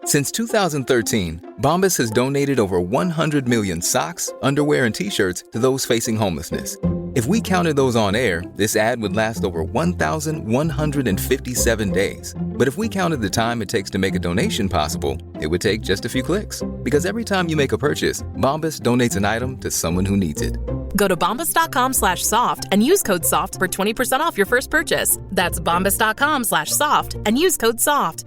Since 2013, Bombas has donated over 100 million socks, underwear, and T-shirts to those facing homelessness. If we counted those on air, this ad would last over 1,157 days. But if we counted the time it takes to make a donation possible, it would take just a few clicks. Because every time you make a purchase, Bombas donates an item to someone who needs it. Go to bombas.com/soft and use code SOFT for 20% off your first purchase. That's bombas.com/soft and use code SOFT.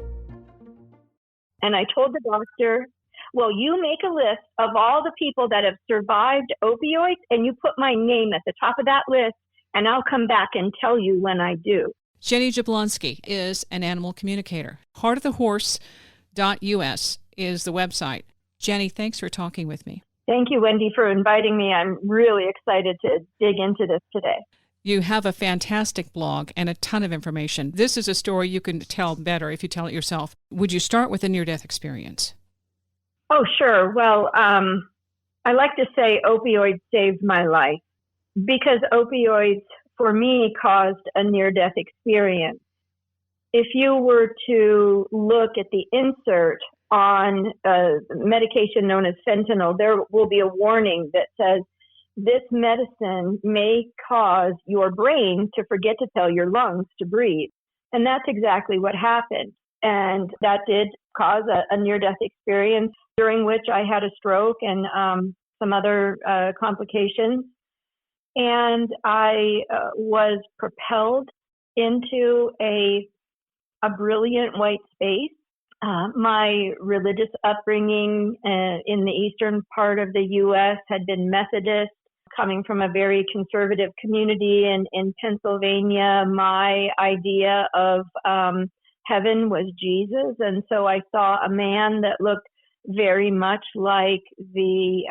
And I told the doctor, well, you make a list of all the people that have survived opioids and you put my name at the top of that list and I'll come back and tell you when I do. Jenny Jablonski is an animal communicator. Heartofthehorse.us is the website. Jenny, thanks for talking with me. Thank you, Wendy, for inviting me. I'm really excited to dig into this today. You have a fantastic blog and a ton of information. This is a story you can tell better if you tell it yourself. Would you start with a near-death experience? Oh, sure. Well, I like to say opioids saved my life because opioids, for me, caused a near-death experience. If you were to look at the insert on a medication known as fentanyl, there will be a warning that says, this medicine may cause your brain to forget to tell your lungs to breathe. And that's exactly what happened. And that did cause a near-death experience during which I had a stroke and some other complications. And I was propelled into a brilliant white space. My religious upbringing in the eastern part of the U.S. had been Methodist. Coming from a very conservative community in Pennsylvania, my idea of heaven was Jesus. And so I saw a man that looked very much like the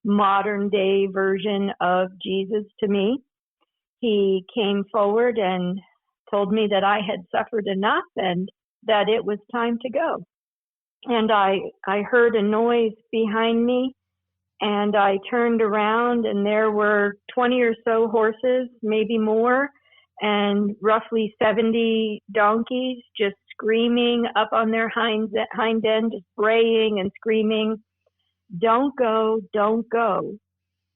modern day version of Jesus to me. He came forward and told me that I had suffered enough and that it was time to go. And I heard a noise behind me. And I turned around and there were 20 or so horses, maybe more, and roughly 70 donkeys just screaming up on their hind end, just braying and screaming, "Don't go, don't go.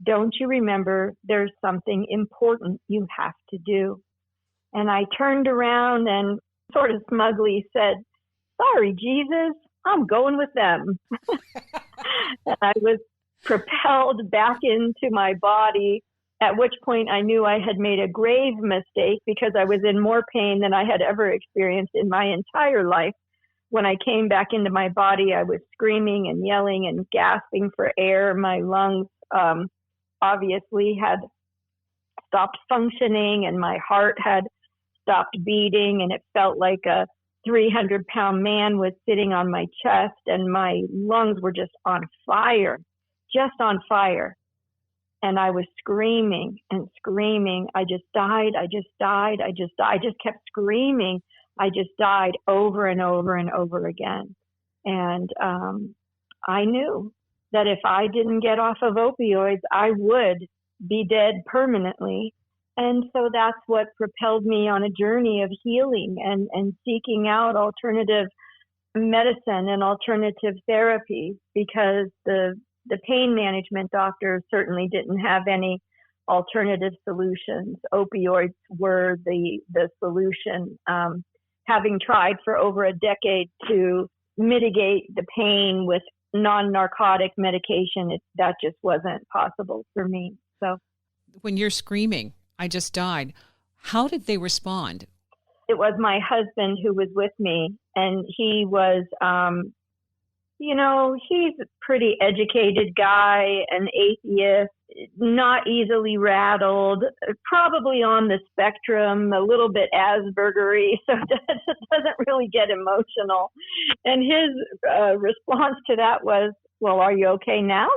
Don't you remember there's something important you have to do?" And I turned around and sort of smugly said, "Sorry, Jesus, I'm going with them." And I was propelled back into my body, at which point I knew I had made a grave mistake because I was in more pain than I had ever experienced in my entire life. When I came back into my body, I was screaming and yelling and gasping for air. My lungs obviously had stopped functioning and my heart had stopped beating, and it felt like a 300-pound man was sitting on my chest, and my lungs were just on fire. Just on fire. And I was screaming and screaming. I just died. I just died. I just died. I just kept screaming. I just died over and over and over again. And I knew that if I didn't get off of opioids, I would be dead permanently. And so that's what propelled me on a journey of healing and seeking out alternative medicine and alternative therapies, because the pain management doctors certainly didn't have any alternative solutions. Opioids were the solution. Having tried for over a decade to mitigate the pain with non-narcotic medication, that just wasn't possible for me. So, when you're screaming, "I just died," how did they respond? It was my husband who was with me, and he was he's a pretty educated guy, an atheist, not easily rattled, probably on the spectrum, a little bit Asperger-y, so doesn't really get emotional. And his response to that was, "Well, are you okay now?"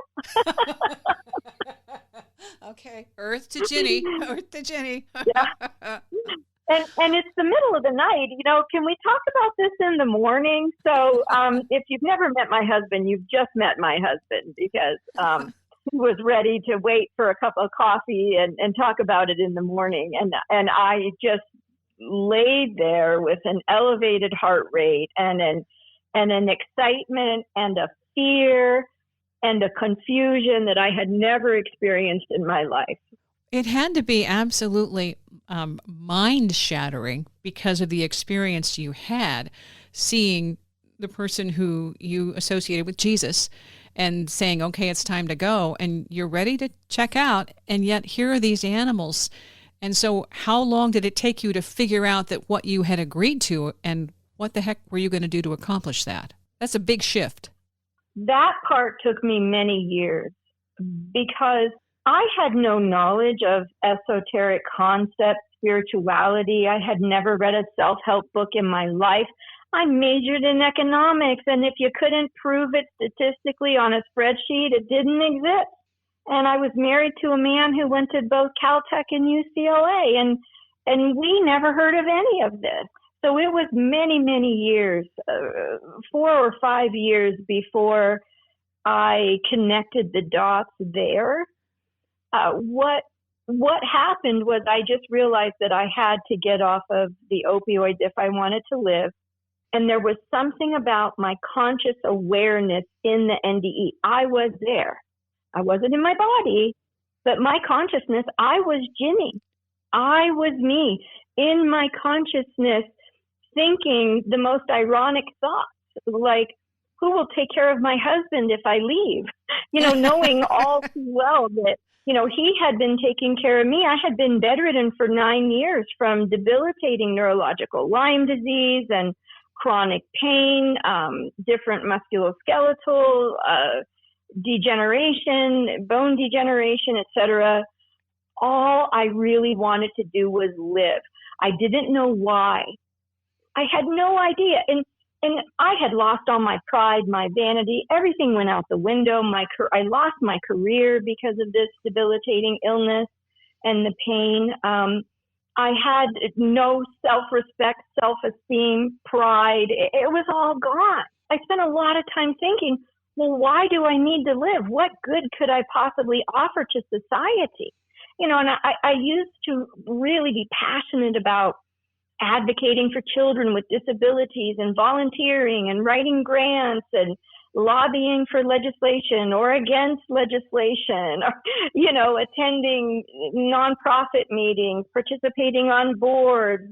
Okay, earth to Ginny, earth to Ginny. Yeah. And it's the middle of the night. Can we talk about this in the morning? So if you've never met my husband, you've just met my husband, because he was ready to wait for a cup of coffee and talk about it in the morning. And I just laid there with an elevated heart rate and an and an excitement and a fear and a confusion that I had never experienced in my life. It had to be absolutely mind-shattering because of the experience you had, seeing the person who you associated with Jesus and saying, okay, it's time to go, and you're ready to check out, and yet here are these animals. And so how long did it take you to figure out that what you had agreed to, and what the heck were you going to do to accomplish that? That's a big shift. That part took me many years because I had no knowledge of esoteric concepts, spirituality. I had never read a self-help book in my life. I majored in economics, and if you couldn't prove it statistically on a spreadsheet, it didn't exist. And I was married to a man who went to both Caltech and UCLA, and we never heard of any of this. So it was many, many years, 4 or 5 years before I connected the dots there. What happened was I just realized that I had to get off of the opioids if I wanted to live. And there was something about my conscious awareness in the NDE. I was there. I wasn't in my body, but my consciousness, I was Ginny. I was me in my consciousness, thinking the most ironic thoughts, like, who will take care of my husband if I leave? Knowing all too well that, he had been taking care of me. I had been bedridden for 9 years from debilitating neurological Lyme disease and chronic pain, different musculoskeletal degeneration, bone degeneration, etc. All I really wanted to do was live. I didn't know why. I had no idea. And I had lost all my pride, my vanity. Everything went out the window. I lost my career because of this debilitating illness and the pain. I had no self-respect, self-esteem, pride. It was all gone. I spent a lot of time thinking, well, why do I need to live? What good could I possibly offer to society? And I used to really be passionate about advocating for children with disabilities and volunteering and writing grants and lobbying for legislation or against legislation, or, attending nonprofit meetings, participating on boards,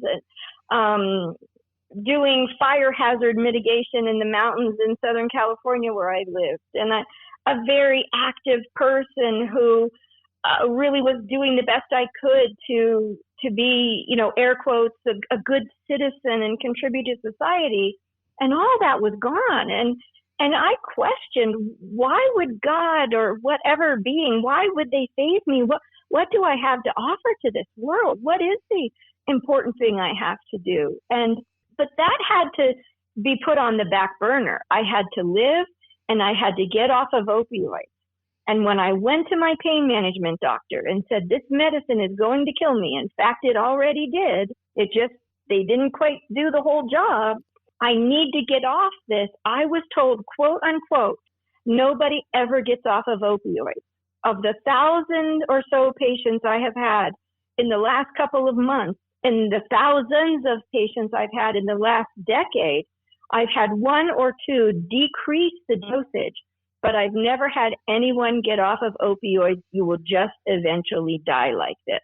doing fire hazard mitigation in the mountains in Southern California where I lived. And a very active person who really was doing the best I could to be, air quotes, a good citizen and contribute to society. And all that was gone. And I questioned, why would God or whatever being, why would they save me? What do I have to offer to this world? What is the important thing I have to do? But that had to be put on the back burner. I had to live and I had to get off of opioids. And when I went to my pain management doctor and said, this medicine is going to kill me, in fact, it already did. They didn't quite do the whole job. I need to get off this. I was told, quote unquote, nobody ever gets off of opioids. Of the 1,000 or so patients I have had in the last couple of months, and the thousands of patients I've had in the last decade, I've had 1 or 2 decrease the dosage, but I've never had anyone get off of opioids. You will just eventually die like this.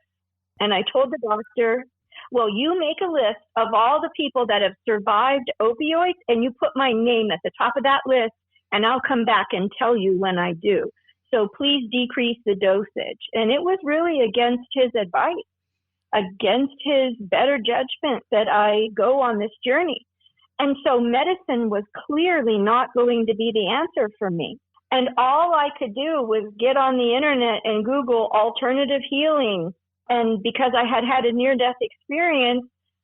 And I told the doctor, well, you make a list of all the people that have survived opioids and you put my name at the top of that list and I'll come back and tell you when I do. So please decrease the dosage. And it was really against his advice, against his better judgment that I go on this journey. And so medicine was clearly not going to be the answer for me. And all I could do was get on the internet and Google alternative healing. And because I had had a near-death experience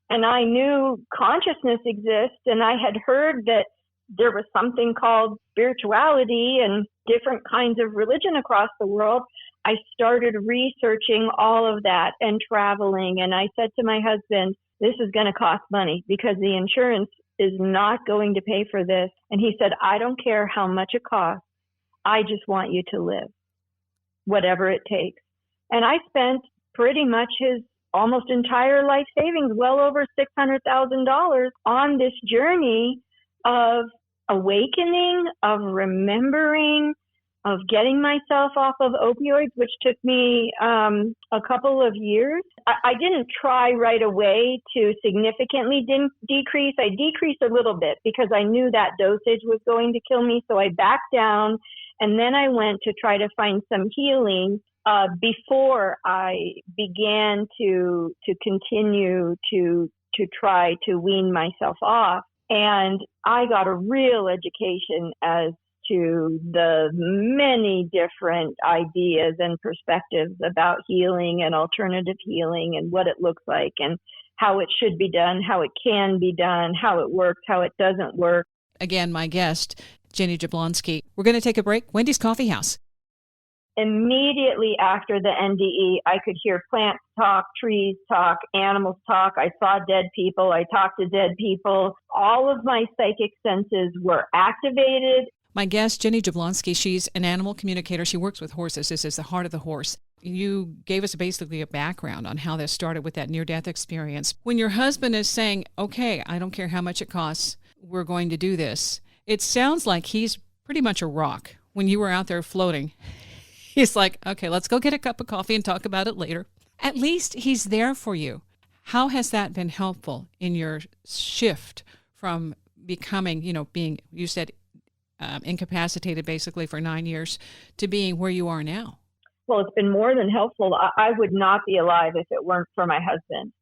and I knew consciousness exists and I had heard that there was something called spirituality and different kinds of religion across the world, I started researching all of that and traveling. And I said to my husband, this is going to cost money because the insurance is not going to pay for this. And he said, I don't care how much it costs. I just want you to live, whatever it takes. And I spent pretty much his almost entire life savings, well over $600,000 on this journey of awakening, of remembering, of getting myself off of opioids, which took me a couple of years. I didn't try right away to significantly decrease. I decreased a little bit because I knew that dosage was going to kill me. So I backed down, and then I went to try to find some healing before I began to continue to try to wean myself off. And I got a real education as to the many different ideas and perspectives about healing and alternative healing and what it looks like and how it should be done, how it can be done, how it works, how it doesn't work. Again, my guest, Ginny Jablonski. We're going to take a break. Wendy's Coffee House. Immediately after the NDE, I could hear plants talk, trees talk, animals talk. I saw dead people. I talked to dead people. All of my psychic senses were activated. My guest, Ginny Jablonski, she's an animal communicator. She works with horses. This is the heart of the horse. You gave us basically a background on how this started with that near-death experience. When your husband is saying, okay, I don't care how much it costs, we're going to do this, it sounds like he's pretty much a rock. When you were out there floating, he's like, okay, let's go get a cup of coffee and talk about it later. At least he's there for you. How has that been helpful in your shift from becoming, being, you said, incapacitated basically for 9 years to being where you are now? Well, it's been more than helpful. I would not be alive if it weren't for my husband.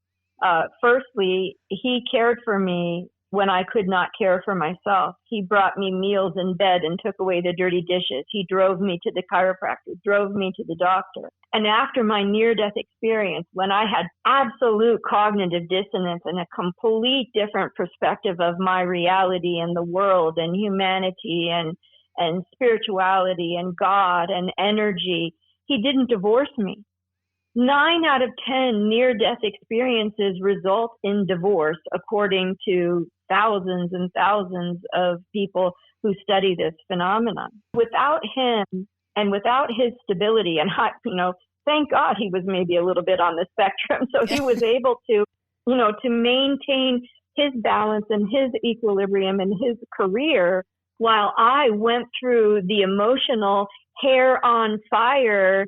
Firstly, he cared for me when I could not care for myself. He brought me meals in bed and took away the dirty dishes. He drove me to the chiropractor, drove me to the doctor. And after my near-death experience, when I had absolute cognitive dissonance and a complete different perspective of my reality and the world and humanity and spirituality and God and energy, he didn't divorce me. 9 out of 10 near-death experiences result in divorce, according to thousands and thousands of people who study this phenomenon. Without him and without his stability, and thank God he was maybe a little bit on the spectrum, so he was able to, to maintain his balance and his equilibrium and his career while I went through the emotional hair on fire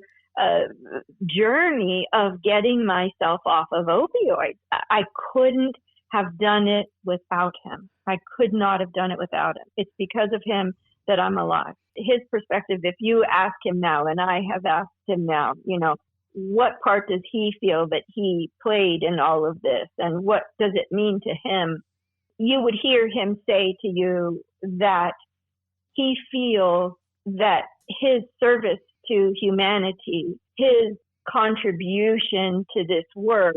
journey of getting myself off of opioids. I couldn't have done it without him. I could not have done it without him. It's because of him that I'm alive. His perspective, if you ask him now, and I have asked him now, what part does he feel that he played in all of this? And what does it mean to him? You would hear him say to you that he feels that his service to humanity, his contribution to this work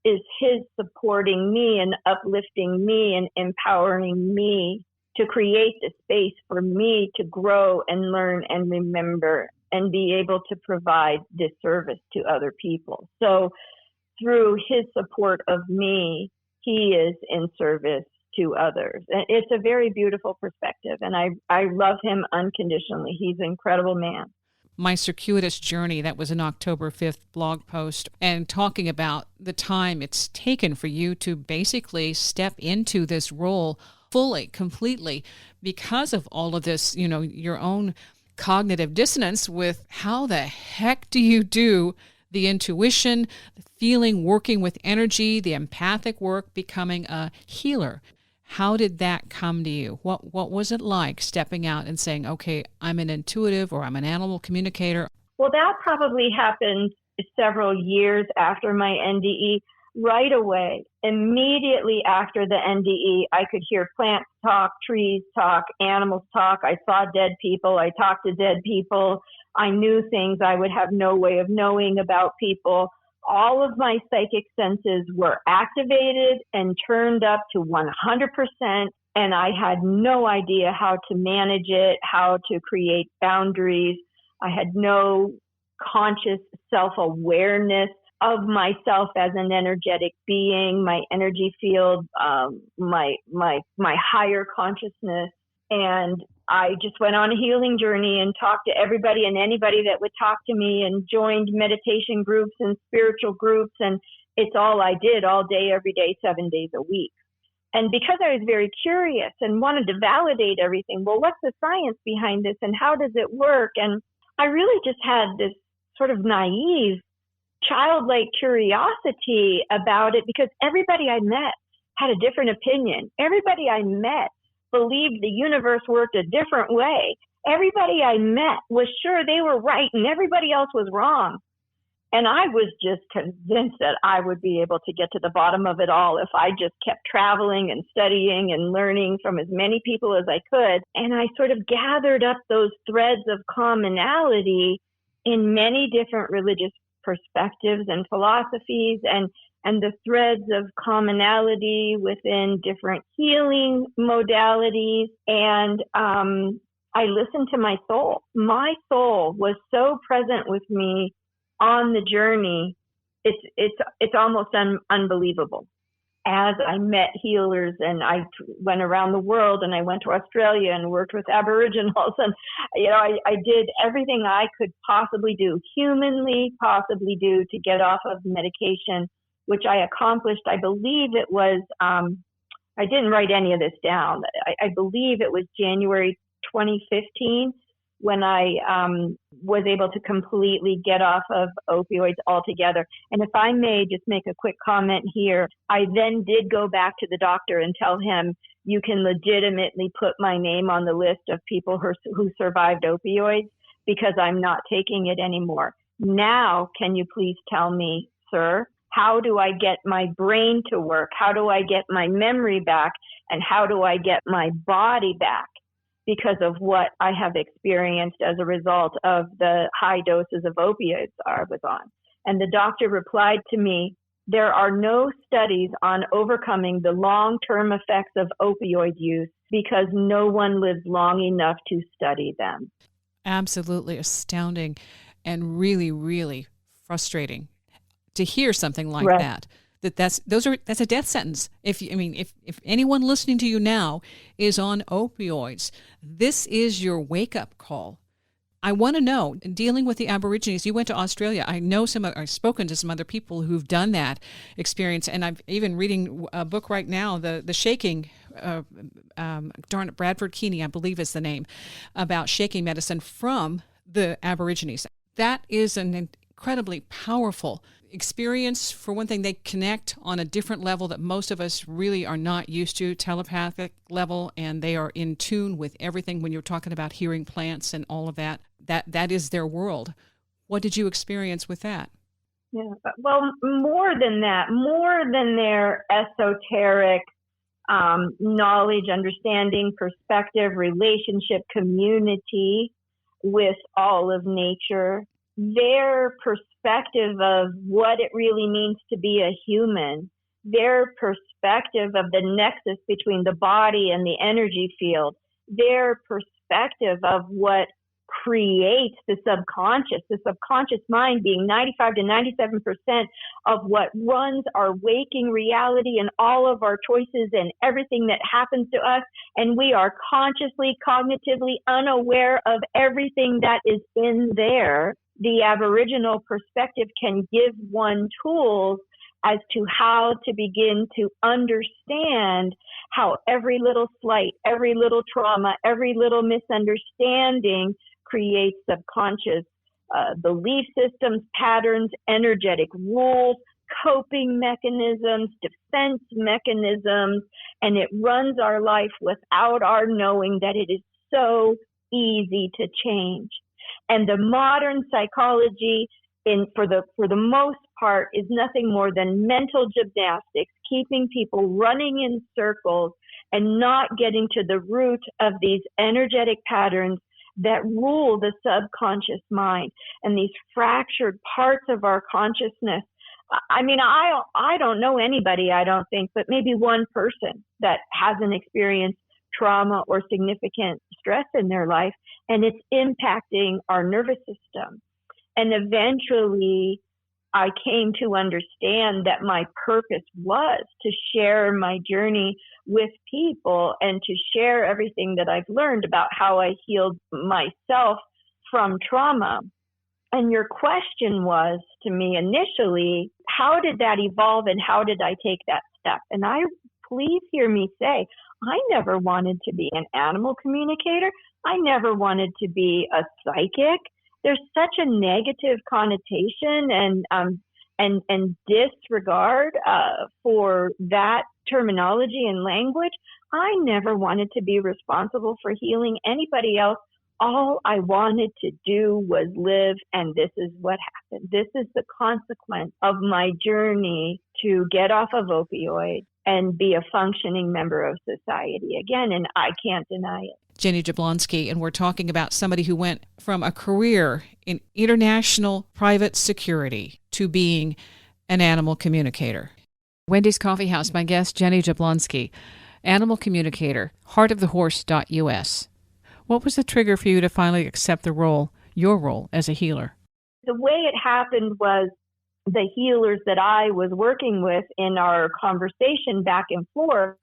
is his supporting me and uplifting me and empowering me to create the space for me to grow and learn and remember and be able to provide this service to other people. So through his support of me, he is in service to others. And it's a very beautiful perspective, and I love him unconditionally. He's an incredible man. My Circuitous Journey, that was an October 5th blog post, and talking about the time it's taken for you to basically step into this role fully, completely, because of all of this, your own cognitive dissonance with how the heck do you do the intuition, the feeling, working with energy, the empathic work, becoming a healer. How did that come to you? What was it like stepping out and saying, okay, I'm an intuitive or I'm an animal communicator? Well, that probably happened several years after my NDE. Right away, immediately after the NDE, I could hear plants talk, trees talk, animals talk. I saw dead people. I talked to dead people. I knew things I would have no way of knowing about people. All of my psychic senses were activated and turned up to 100%, and I had no idea how to manage it, how to create boundaries. I had no conscious self-awareness of myself as an energetic being, my energy field, my higher consciousness. And I just went on a healing journey and talked to everybody and anybody that would talk to me, and joined meditation groups and spiritual groups. And it's all I did all day, every day, 7 days a week. And because I was very curious and wanted to validate everything, well, what's the science behind this and how does it work? And I really just had this sort of naive, childlike curiosity about it because everybody I met had a different opinion. Everybody I met believed the universe worked a different way. Everybody I met was sure they were right and everybody else was wrong. And I was just convinced that I would be able to get to the bottom of it all if I just kept traveling and studying and learning from as many people as I could. And I sort of gathered up those threads of commonality in many different religious perspectives and philosophies and the threads of commonality within different healing modalities. And I listened to my soul. My soul was so present with me on the journey, it's almost unbelievable. As I met healers and I went around the world and I went to Australia and worked with Aboriginals and, I did everything I could possibly do, humanly possibly do to get off of medication, which I accomplished. I believe it was, I didn't write any of this down. I believe it was January 2015 when I was able to completely get off of opioids altogether. And if I may just make a quick comment here, I then did go back to the doctor and tell him, you can legitimately put my name on the list of people who survived opioids because I'm not taking it anymore. Now, can you please tell me, sir, how do I get my brain to work? How do I get my memory back? And how do I get my body back? Because of what I have experienced as a result of the high doses of opioids I was on. And the doctor replied to me, there are no studies on overcoming the long-term effects of opioid use because no one lives long enough to study them. Absolutely astounding and really, really frustrating to hear something like Right. that. That's a death sentence. If anyone listening to you now is on opioids, this is your wake up call. I want to know, dealing with the Aborigines, you went to Australia. I know I've spoken to some other people who've done that experience, and I'm even reading a book right now, the shaking. Bradford Keeney, I believe is the name, about shaking medicine from the Aborigines. That is an incredibly powerful experience. For one thing, they connect on a different level that most of us really are not used to, telepathic level, and they are in tune with everything when you're talking about hearing plants and all of that. That is their world. What did you experience with that? Yeah, well, more than that, more than their esoteric knowledge, understanding, perspective, relationship, community with all of nature, their perspective of what it really means to be a human, their perspective of the nexus between the body and the energy field, their perspective of what creates the subconscious mind being 95 to 97% of what runs our waking reality and all of our choices and everything that happens to us. And we are consciously, cognitively unaware of everything that is in there. The Aboriginal perspective can give one tools as to how to begin to understand how every little slight, every little trauma, every little misunderstanding creates subconscious belief systems, patterns, energetic rules, coping mechanisms, defense mechanisms, and it runs our life without our knowing that it is so easy to change. And the modern psychology, for the most part, is nothing more than mental gymnastics, keeping people running in circles and not getting to the root of these energetic patterns that rule the subconscious mind and these fractured parts of our consciousness. I mean, I don't know anybody, I don't think, but maybe one person that hasn't experienced trauma or significant stress in their life, and it's impacting our nervous system. And eventually I came to understand that my purpose was to share my journey with people and to share everything that I've learned about how I healed myself from trauma. And your question was to me initially, how did that evolve and how did I take that step? And I please hear me say, I never wanted to be an animal communicator. I never wanted to be a psychic. There's such a negative connotation and disregard for that terminology and language. I never wanted to be responsible for healing anybody else. All I wanted to do was live, and this is what happened. This is the consequence of my journey to get off of opioids and be a functioning member of society again, and I can't deny it. Ginny Jablonski, and we're talking about somebody who went from a career in international private security to being an animal communicator. Wendy's Coffee House, my guest, Ginny Jablonski, animal communicator, heartofthehorse.us. What was the trigger for you to finally accept your role as a healer? The way it happened was the healers that I was working with in our conversation back and forth,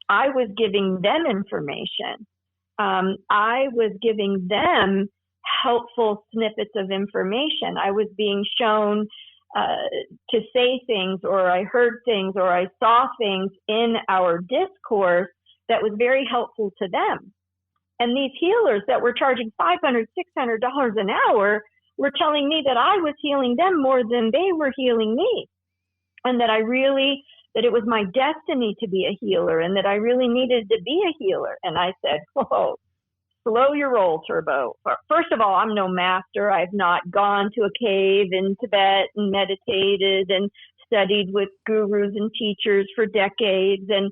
I was giving them information. I was giving them helpful snippets of information. I was being shown to say things, or I heard things, or I saw things in our discourse that was very helpful to them. And these healers that were charging $500, $600 an hour were telling me that I was healing them more than they were healing me. And that it was my destiny to be a healer, and that I really needed to be a healer. And I said, whoa, slow your roll, Turbo. First of all, I'm no master. I've not gone to a cave in Tibet and meditated and studied with gurus and teachers for decades. And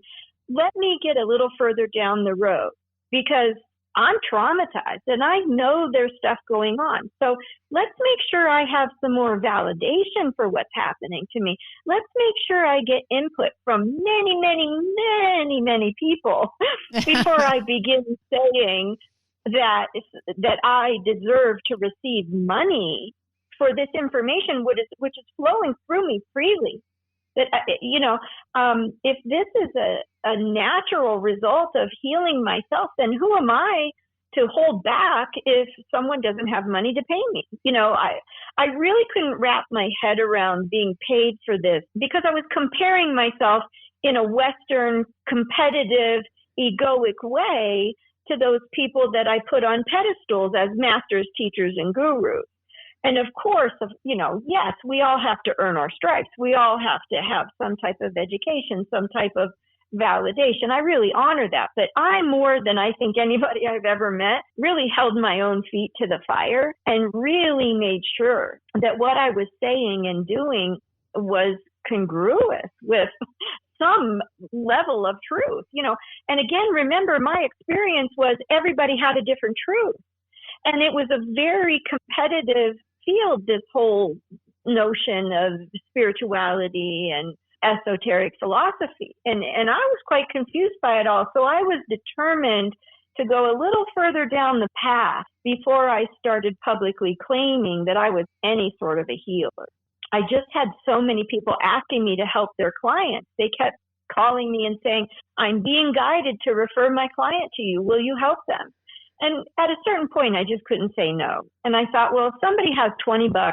let me get a little further down the road, because I'm traumatized and I know there's stuff going on. So let's make sure I have some more validation for what's happening to me. Let's make sure I get input from many, many, many, many people before I begin saying that I deserve to receive money for this information, which is flowing through me freely. That, if this is a natural result of healing myself, then who am I to hold back if someone doesn't have money to pay me? I really couldn't wrap my head around being paid for this, because I was comparing myself in a Western competitive, egoic way to those people that I put on pedestals as masters, teachers, and gurus. And of course, yes, we all have to earn our stripes. We all have to have some type of education, some type of validation. I really honor that. But I, more than I think anybody I've ever met, really held my own feet to the fire and really made sure that what I was saying and doing was congruous with some level of truth, And again, remember, my experience was everybody had a different truth. And it was a very competitive field, this whole notion of spirituality and esoteric philosophy. And I was quite confused by it all. So I was determined to go a little further down the path before I started publicly claiming that I was any sort of a healer. I just had so many people asking me to help their clients. They kept calling me and saying, I'm being guided to refer my client to you. Will you help them? And at a certain point, I just couldn't say no. And I thought, well, if somebody has $20,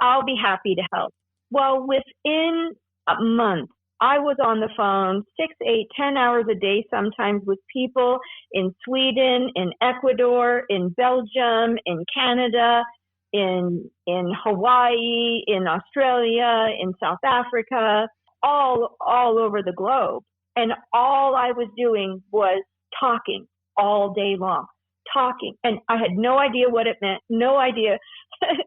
I'll be happy to help. Well, within a month, I was on the phone 6, 8, 10 hours a day, sometimes with people in Sweden, in Ecuador, in Belgium, in Canada, in Hawaii, in Australia, in South Africa, all over the globe. And all I was doing was talking all day long, talking. And I had no idea what it meant, no idea.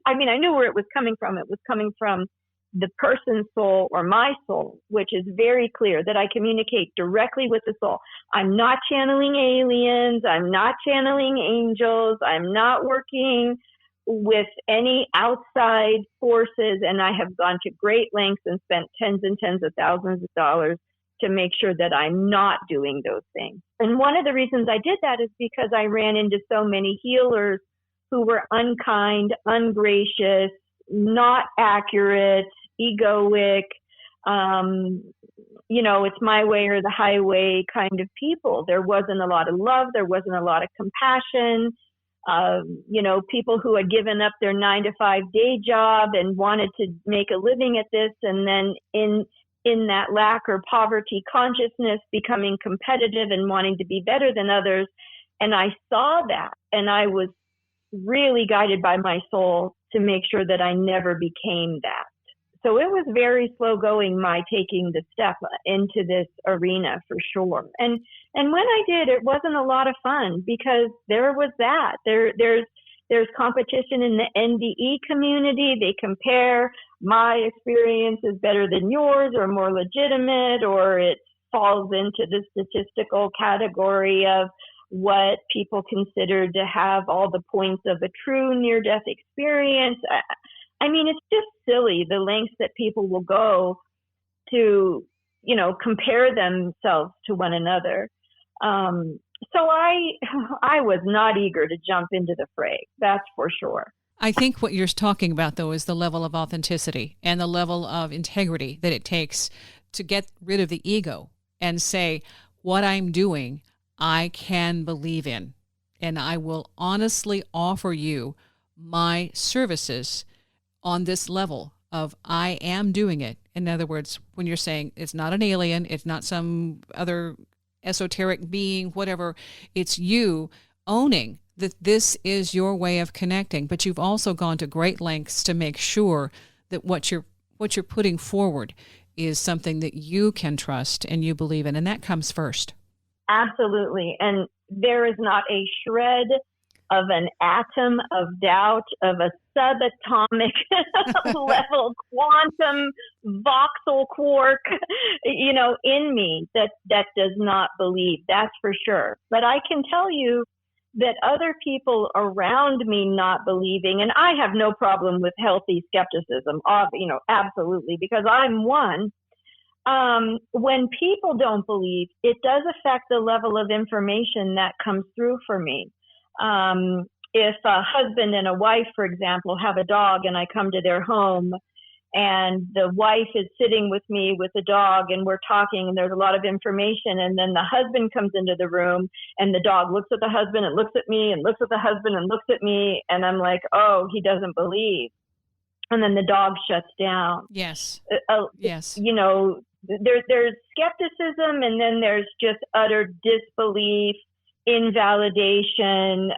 I mean, I knew where it was coming from. It was coming from the person's soul or my soul, which is very clear that I communicate directly with the soul. I'm not channeling aliens. I'm not channeling angels. I'm not working with any outside forces. And I have gone to great lengths and spent tens and tens of thousands of dollars to make sure that I'm not doing those things. And one of the reasons I did that is because I ran into so many healers who were unkind, ungracious, not accurate, egoic, it's my way or the highway kind of people. There wasn't a lot of love. There wasn't a lot of compassion. People who had given up their 9-to-5 day job and wanted to make a living at this, and then in that lack or poverty consciousness, becoming competitive and wanting to be better than others. And I saw that, and I was really guided by my soul to make sure that I never became that. So it was very slow going, my taking the step into this arena, for sure. And when I did, it wasn't a lot of fun, because there was that. There's competition in the NDE community. They compare, my experience is better than yours or more legitimate, or it falls into the statistical category of what people consider to have all the points of a true near-death experience. I mean, it's just silly, the lengths that people will go to, compare themselves to one another. So I was not eager to jump into the fray, that's for sure. I think what you're talking about, though, is the level of authenticity and the level of integrity that it takes to get rid of the ego and say, what I'm doing, I can believe in, and I will honestly offer you my services on this level of I am doing it. In other words, when you're saying it's not an alien, it's not some other esoteric being, whatever, it's you owning that this is your way of connecting, but you've also gone to great lengths to make sure that what you're putting forward is something that you can trust and you believe in, and that comes first. Absolutely. And there is not a shred of an atom of doubt of a subatomic level quantum voxel quark, in me that does not believe. That's for sure. But I can tell you that other people around me not believing, and I have no problem with healthy skepticism, absolutely, because I'm one. When people don't believe, it does affect the level of information that comes through for me. If a husband and a wife, for example, have a dog and I come to their home and the wife is sitting with me with the dog and we're talking and there's a lot of information, and then the husband comes into the room and the dog looks at the husband and looks at me and looks at the husband and looks at me, and I'm like, oh, he doesn't believe. And then the dog shuts down. Yes. Yes. There's skepticism, and then there's just utter disbelief, invalidation,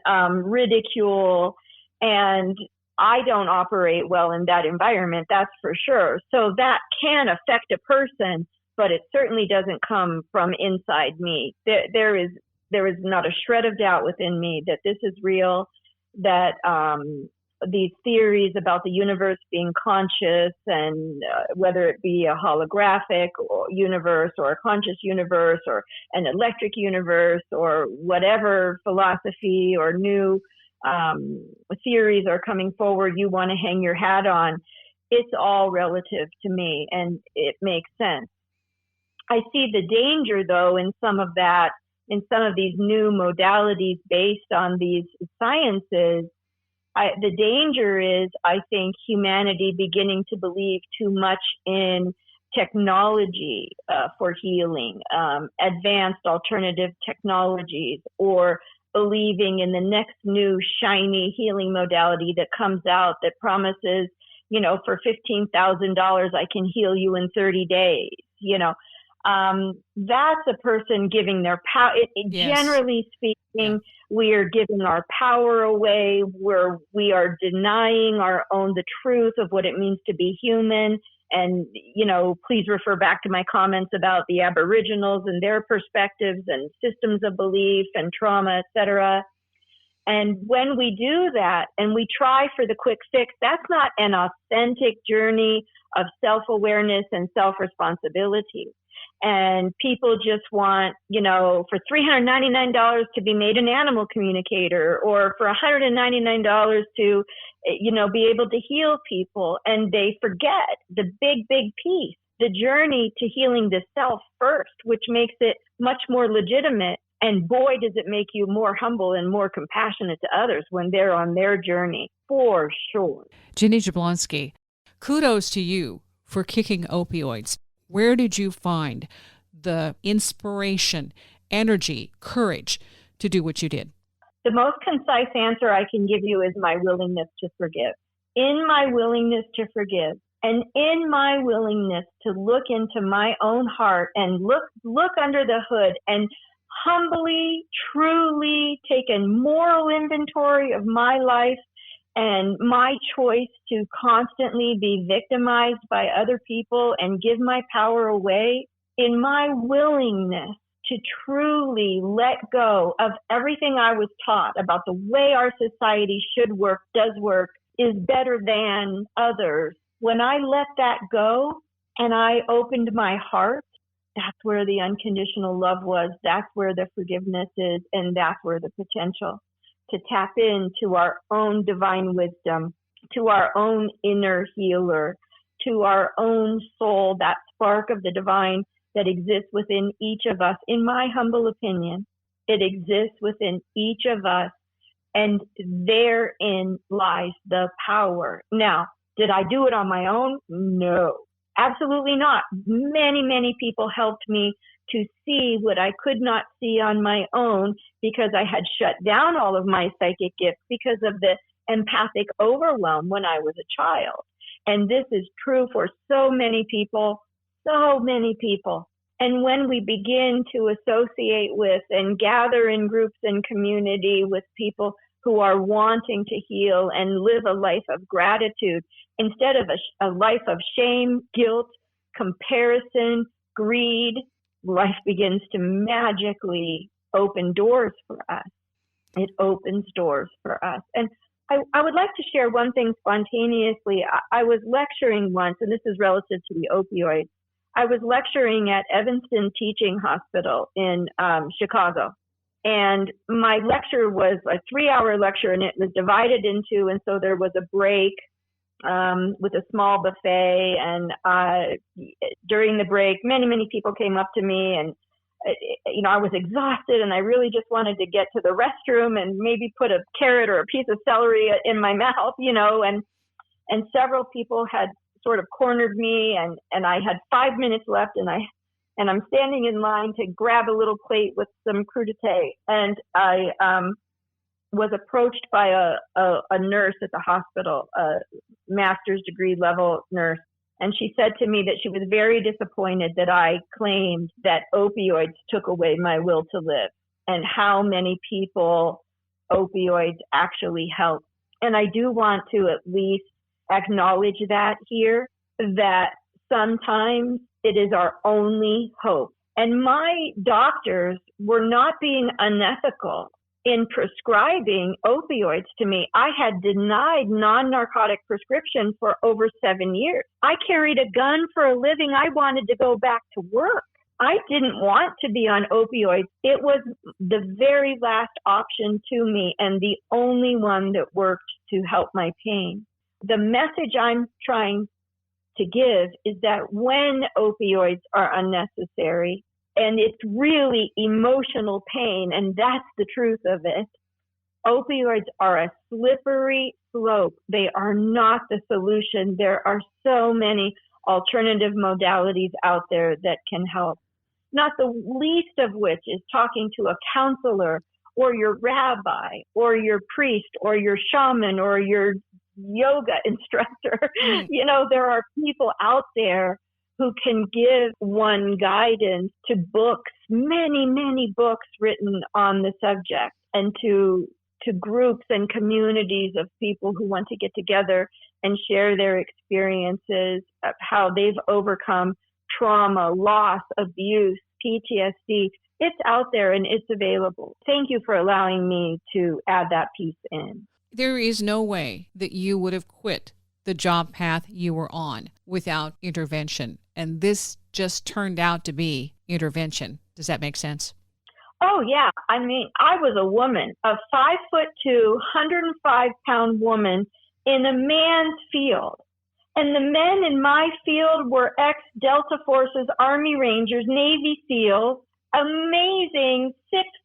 ridicule, and I don't operate well in that environment, that's for sure. So that can affect a person, but it certainly doesn't come from inside me. There is not a shred of doubt within me that this is real, that these theories about the universe being conscious, and whether it be a holographic universe or a conscious universe or an electric universe or whatever philosophy or new theories are coming forward you want to hang your hat on, it's all relative to me and it makes sense. I see the danger, though, in some of these new modalities based on these sciences. The danger is, I think, humanity beginning to believe too much in technology for healing, advanced alternative technologies, or believing in the next new shiny healing modality that comes out that promises, for $15,000, I can heal you in 30 days. That's a person giving their power. Yes. Generally speaking, we are giving our power away, where we are denying the truth of what it means to be human. And, please refer back to my comments about the Aboriginals and their perspectives and systems of belief and trauma, et cetera. And when we do that and we try for the quick fix, that's not an authentic journey of self-awareness and self-responsibility. And people just want, for $399 to be made an animal communicator, or for $199 to, be able to heal people. And they forget the big piece, the journey to healing the self first, which makes it much more legitimate. And boy, does it make you more humble and more compassionate to others when they're on their journey, for sure. Ginny Jablonski, kudos to you for kicking opioids. Where did you find the inspiration, energy, courage to do what you did? The most concise answer I can give you is my willingness to forgive. In my willingness to forgive, And in my willingness to look into my own heart and look under the hood and humbly, truly take a moral inventory of my life and my choice to constantly be victimized by other people and give my power away, in my willingness to truly let go of everything I was taught about the way our society should work, does work, is better than others. When I let that go and I opened my heart, that's where the unconditional love was. That's where the forgiveness is. And that's where the potential to tap into our own divine wisdom, to our own inner healer, to our own soul, that spark of the divine that exists within each of us. In my humble opinion, it exists within each of us, and therein lies the power. Now, did I do it on my own? No, absolutely not. Many, many people helped me to see what I could not see on my own because I had shut down all of my psychic gifts because of the empathic overwhelm when I was a child. And this is true for so many people. So many people. And when we begin to associate with and gather in groups and community with people who are wanting to heal and live a life of gratitude instead of a life of shame, guilt, comparison, greed, life begins to magically open doors for us. It opens doors for us. And I would like to share one thing spontaneously. I was lecturing once, and this is relative to the opioids. I was lecturing at Evanston Teaching Hospital in Chicago. And my lecture was a 3-hour lecture, and it was divided into, and so there was a break with a small buffet. And during the break, many, many people came up to me, and I was exhausted, and I really just wanted to get to the restroom and maybe put a carrot or a piece of celery in my mouth, and several people had sort of cornered me, and I had 5 minutes left, and I'm standing in line to grab a little plate with some crudité, and I was approached by a nurse at the hospital, a master's degree level nurse, and she said to me that she was very disappointed that I claimed that opioids took away my will to live, and how many people opioids actually help. And I do want to at least acknowledge that here, that sometimes it is our only hope. And my doctors were not being unethical in prescribing opioids to me. I had denied non-narcotic prescription for over 7 years. I carried a gun for a living. I wanted to go back to work. I didn't want to be on opioids. It was the very last option to me and the only one that worked to help my pain. The message I'm trying to give is that when opioids are unnecessary, and it's really emotional pain, and that's the truth of it, opioids are a slippery slope. They are not the solution. There are so many alternative modalities out there that can help, not the least of which is talking to a counselor or your rabbi or your priest or your shaman or your yoga instructor. There are people out there who can give one guidance to books, many, many books written on the subject, and to groups and communities of people who want to get together and share their experiences of how they've overcome trauma, loss, abuse, PTSD. It's out there and it's available. Thank you for allowing me to add that piece in. There is no way that you would have quit the job path you were on without intervention. And this just turned out to be intervention. Does that make sense? Oh, yeah. I mean, I was a woman, a 5'2", 105-pound woman in a man's field. And the men in my field were ex-Delta Forces, Army Rangers, Navy SEALs, amazing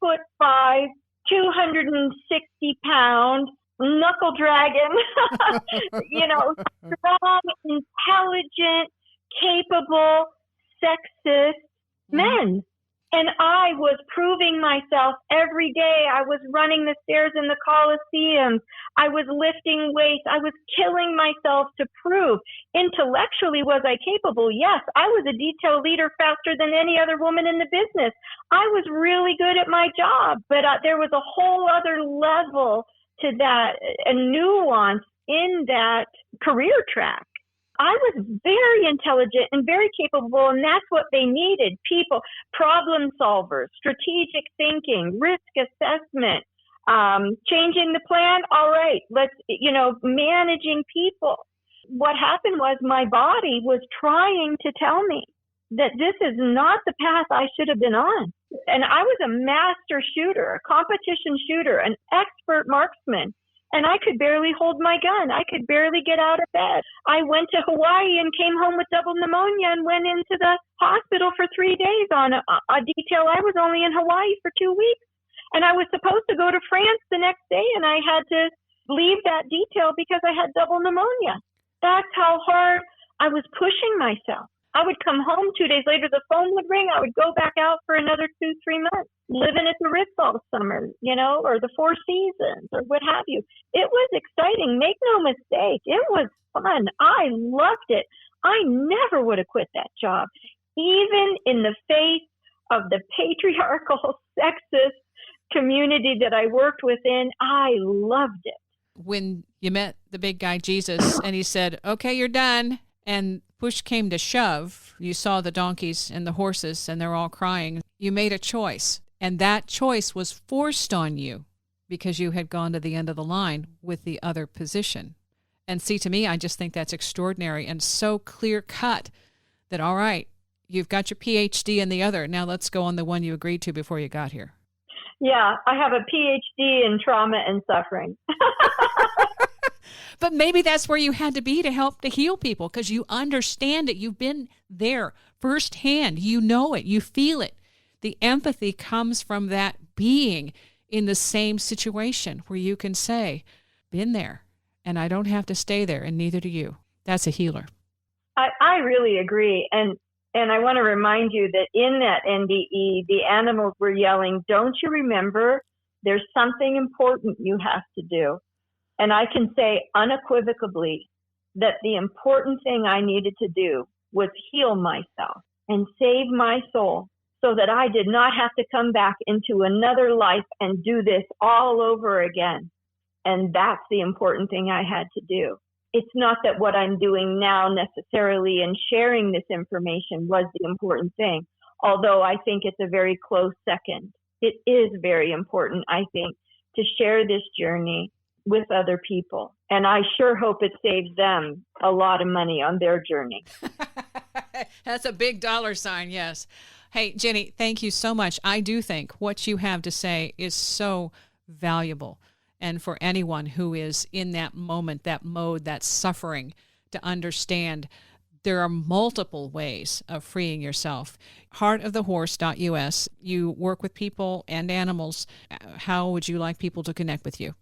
6'5", 260-pound, knuckle dragon, strong, intelligent, capable, sexist men. And I was proving myself every day. I was running the stairs in the Coliseum. I was lifting weights. I was killing myself to prove. Intellectually, was I capable? Yes. I was a detail leader faster than any other woman in the business. I was really good at my job, but there was a whole other level to that, a nuance in that career track. I was very intelligent and very capable, and that's what they needed. People, problem solvers, strategic thinking, risk assessment, changing the plan. All right, managing people. What happened was my body was trying to tell me that this is not the path I should have been on. And I was a master shooter, a competition shooter, an expert marksman. And I could barely hold my gun. I could barely get out of bed. I went to Hawaii and came home with double pneumonia and went into the hospital for 3 days on a detail. I was only in Hawaii for 2 weeks. And I was supposed to go to France the next day, and I had to leave that detail because I had double pneumonia. That's how hard I was pushing myself. I would come home 2 days later, the phone would ring. I would go back out for another 2-3 months, living at the Ritz all summer, or the Four Seasons or what have you. It was exciting. Make no mistake. It was fun. I loved it. I never would have quit that job, even in the face of the patriarchal, sexist community that I worked within. I loved it. When you met the big guy, Jesus, and he said, okay, you're done, and push came to shove, you saw the donkeys and the horses, and they're all crying. You made a choice, and that choice was forced on you because you had gone to the end of the line with the other position. And see, to me, I just think that's extraordinary and so clear-cut that, all right, you've got your PhD in the other. Now let's go on the one you agreed to before you got here. Yeah, I have a PhD in trauma and suffering. But maybe that's where you had to be to help to heal people because you understand it. You've been there firsthand. You know it. You feel it. The empathy comes from that being in the same situation where you can say, been there, and I don't have to stay there, and neither do you. That's a healer. I really agree. And I want to remind you that in that NDE, the animals were yelling, don't you remember? There's something important you have to do. And I can say unequivocally that the important thing I needed to do was heal myself and save my soul so that I did not have to come back into another life and do this all over again. And that's the important thing I had to do. It's not that what I'm doing now necessarily and sharing this information was the important thing, although I think it's a very close second. It is very important, I think, to share this journey with other people. And I sure hope it saves them a lot of money on their journey. That's a big dollar sign, yes. Hey, Ginny, thank you so much. I do think what you have to say is so valuable. And for anyone who is in that moment, that mode, that suffering, to understand there are multiple ways of freeing yourself. Heartofthehorse.us. You work with people and animals. How would you like people to connect with you?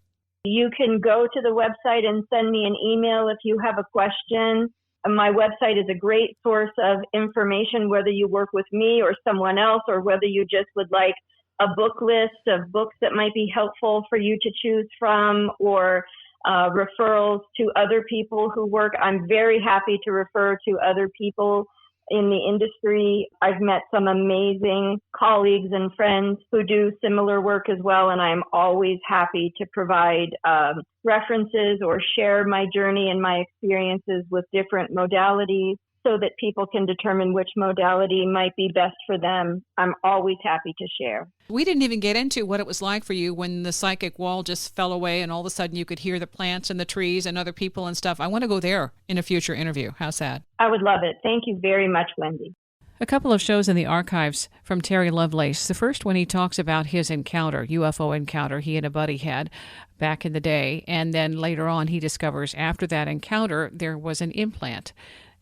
You can go to the website and send me an email if you have a question. My website is a great source of information, whether you work with me or someone else, or whether you just would like a book list of books that might be helpful for you to choose from, or referrals to other people who work. I'm very happy to refer to other people in the industry. I've met some amazing colleagues and friends who do similar work as well, and I'm always happy to provide references or share my journey and my experiences with different modalities so that people can determine which modality might be best for them. I'm always happy to share. We didn't even get into what it was like for you when the psychic wall just fell away and all of a sudden you could hear the plants and the trees and other people and stuff. I want to go there in a future interview. How's that? I would love it. Thank you very much, Wendy. A couple of shows in the archives from Terry Lovelace. The first one, he talks about his encounter, UFO encounter he and a buddy had back in the day. And then later on, he discovers after that encounter, there was an implant.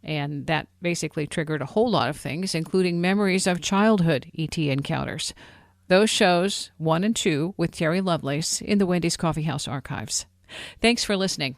And that basically triggered a whole lot of things, including memories of childhood ET encounters. Those shows, 1 and 2, with Terry Lovelace in the Wendy's Coffee House archives. Thanks for listening.